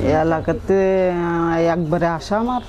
এই এলাকাতে একবারে আসা আমার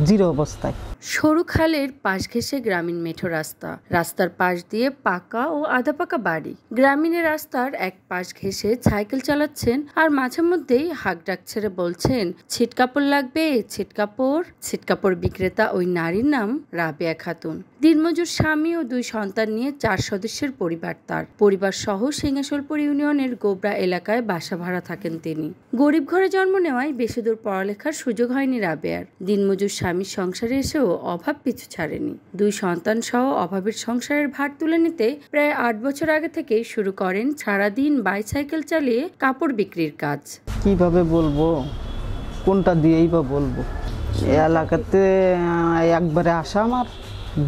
জিরো অবস্থায়। সরু খালের পাশ ঘেঁষে গ্রামীণ মেঠো রাস্তা, রাস্তার পাশ দিয়ে পাকা ও আধা পাকা বাড়ি। গ্রামীণের রাস্তার এক পাশ ঘেঁষে সাইকেল চালাচ্ছেন আর মাঝে মধ্যেই হাঁক ডাক ছেড়ে বলছেন, ছিটকাপড় লাগবে, ছিটকাপড় বিক্রেতা ওই নারীর নাম রাবেয়া খাতুন। দিনমজুর স্বামী ও 2 সন্তান নিয়ে 4 সদস্যের পরিবার তার। পরিবার সহ সিংহাসলপুর ইউনিয়নের গোবরা এলাকায় বাসা ভাড়া থাকেন তিনি। গরিব ঘরে জন্ম নেওয়ায় বেশি দূর পড়ালেখার সুযোগ হয়নি রাবেয়ার। দিনমজুর স্বামীর সংসারে এসেও অভাব পিছু ছাড়েনি। 2 সন্তান সহ অভাবের সংসারের ভার তুলে নিতে প্রায় 8 বছর আগে থেকেই শুরু করেন সারাদিন বাইসাইকেল চালিয়ে কাপড় বিক্রির কাজ। কিভাবে বলবো, কোনটা দিয়েই বা বলবো। এই এলাকাতে একবারে আসা আমার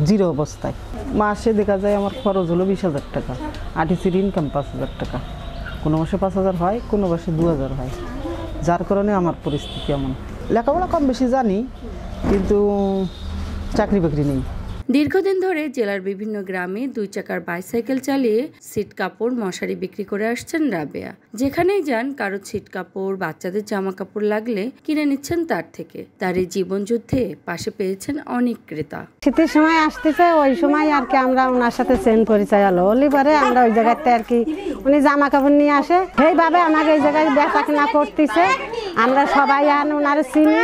জিরো অবস্থায়। মাসে দেখা যায় আমার খরচ হলো 20,000 টাকা, আর্টিসির ইনকাম 5,000 টাকা। কোনো মাসে 5,000 হয়, কোনো মাসে 2,000 হয়, যার কারণে আমার পরিস্থিতি এমন। লেখাপড়া কম বেশি জানি, কিন্তু চাকরি বাকরি নেই। দীর্ঘদিন ধরে জেলার বিভিন্ন গ্রামে 2 চাকার বাইসাইকেল চালিয়ে ছিট কাপড়, মশারি বিক্রি করে আসছেন রাবেয়া। যেখানেই যান কারো ছিট কাপড়, বাচ্চাদের জামা কাপড় লাগলে কিনে নিচ্ছেন তার থেকে। তার এই জীবন যুদ্ধে পাশে পেয়েছেন অনেক ক্রেতা। শীতের সময় আসতেছে, ওই সময় আর কি আমরা ওনার সাথে চেন পরিচয় হলো, হলি পরে আমরা ওই জায়গাতে আর কি উনি জামা কাপড় নিয়ে আসে, সেইভাবে আমাকে এই জায়গায় বেচা কিনা করতেছে। আমরা সবাই ওনারে চিনি।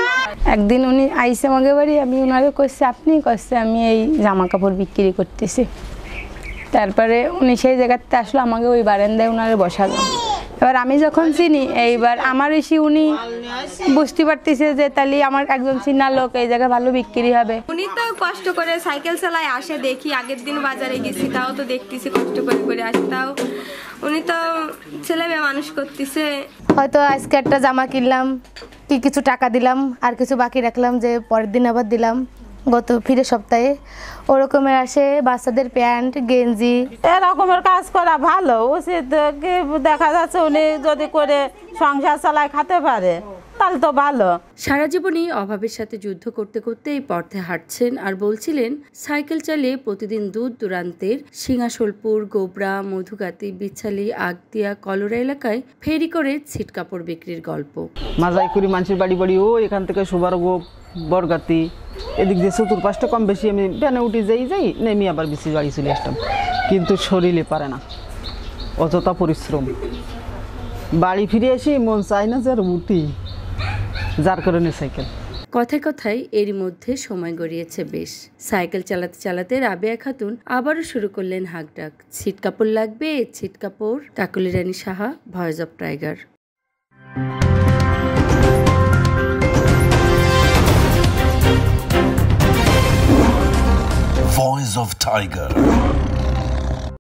একদিন উনি আইসে আমাকে বাড়ি, আমি ওনারে কইছি আপনি কইছে আমি এই জামা কাপড় বিক্রি করতেছি। তারপরে উনি সেই জায়গাতে আসলো, আমাকে ওই বারান্দায় ওনারে বসালো। এবার আমি যখন চিনি, এইবার আমার এসে উনি বুঝতে পারতেছে যে তাহলে আমার একজন চিনা লোক, এই জায়গায় ভালো বিক্রি হবে। উনি তো কষ্ট করে সাইকেল চালায় আসে, দেখি আগের দিন বাজারে গেছি তাও তো দেখতেছি কষ্ট করে আসে, তাও উনি তো ছেলে মেয়ে মানুষ করতেছে। হয়তো আজকে একটা জামা কিনলাম, কিছু টাকা দিলাম, আর কিছু বাকি রাখলাম যে পরের দিন আবার দিলাম। গত ফিরে সপ্তাহে ওরকমের আসে বাচ্চাদের প্যান্ট, গেঞ্জি। এরকমের কাজ করা ভালো উচিত। দেখা যাচ্ছে উনি যদি করে সংসার চালায় খেতে পারে তাহলে তো ভালো। সারা জীবনই অভাবের সাথে যুদ্ধ করতে করতে এই পথে হাঁটছেন আর বলছিলেন সাইকেল চালিয়ে প্রতিদিন দূর দূরান্তের সিংহাসলপুর, গোবরা, মধুগাতি, বিছালি, আগদিয়া, কলরা এলাকায় ফেরি করে ছিট কাপড় বিক্রির গল্প। মাজাই করি মানুষের বাড়ি বাড়ি, ও এখান থেকে সুবার গোপ, বরগাতি, এদিক দিয়ে চতুর্পাশটা কম বেশি আমি ভ্যানে উঠে যাই নেমে আবার বেশি বাড়ি চলে আসতাম। কিন্তু শরীরে পারে না, অযথা পরিশ্রম। বাড়ি ফিরে এসে মন চায় না যে আর উঠি, যার কারণে সাইকেল। কথায় কথায় এরই মধ্যে সময় গড়িয়েছে বেশ। সাইকেল চালাতে চালাতে রাবেয়া খাতুন আবারও শুরু করলেন হাঁক ডাক, ছিট কাপড় লাগবে, ছিট কাপড়। Kakali Rani Saha, voice of tiger. Voice of Tiger.